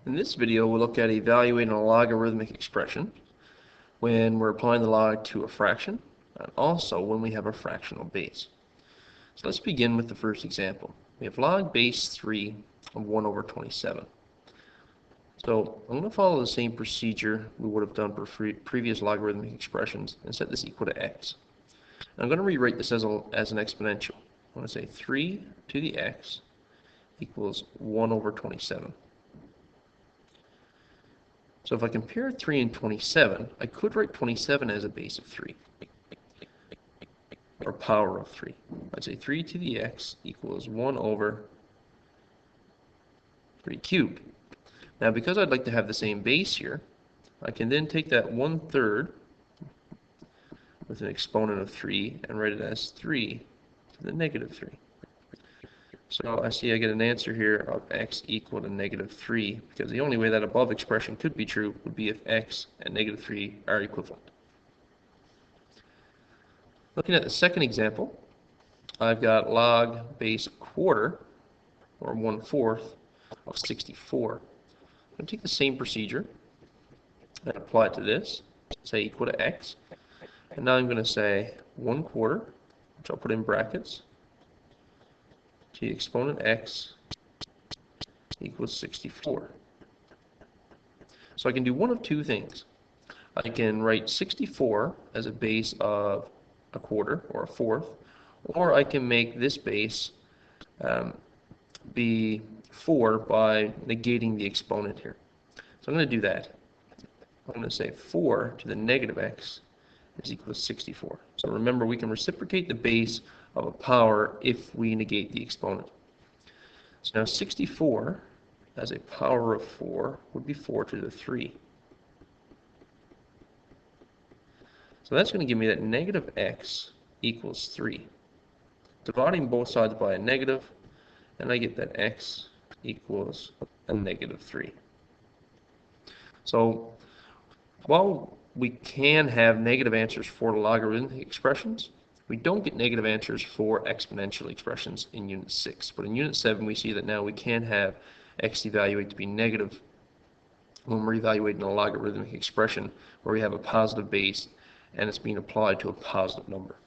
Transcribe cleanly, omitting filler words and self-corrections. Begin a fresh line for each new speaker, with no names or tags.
In this video, we'll look at evaluating a logarithmic expression when we're applying the log to a fraction, and also when we have a fractional base. So let's begin with the first example. We have log base 3 of 1 over 27. So I'm going to follow the same procedure we would have done for previous logarithmic expressions and set this equal to x. And I'm going to rewrite this as an exponential. I'm going to say 3 to the x equals 1 over 27. So if I compare 3 and 27, I could write 27 as a base of 3, or power of 3. I'd say 3 to the x equals 1 over 3 cubed. Now because I'd like to have the same base here, I can then take that 1/3 with an exponent of 3 and write it as 3 to the negative 3. So I see I get an answer here of x equal to negative 3, because the only way that above expression could be true would be if x and negative 3 are equivalent. Looking at the second example, I've got log base quarter, or 1/4, of 64. I'm going to take the same procedure and apply it to this, say equal to x. And now I'm going to say 1/4, which I'll put in brackets, to the exponent x equals 64. So I can do one of two things. I can write 64 as a base of a quarter or a fourth, or I can make this base be 4 by negating the exponent here. So I'm going to do that. I'm going to say 4 to the negative x is equal to 64. So remember, we can reciprocate the base of a power if we negate the exponent. So now 64 as a power of 4 would be 4 to the 3. So that's going to give me that negative x equals 3. Dividing both sides by a negative, and I get that x equals a negative 3. So while we can have negative answers for logarithmic expressions, we don't get negative answers for exponential expressions in Unit 6. But in Unit 7, we see that now we can have x evaluate to be negative when we're evaluating a logarithmic expression where we have a positive base and it's being applied to a positive number.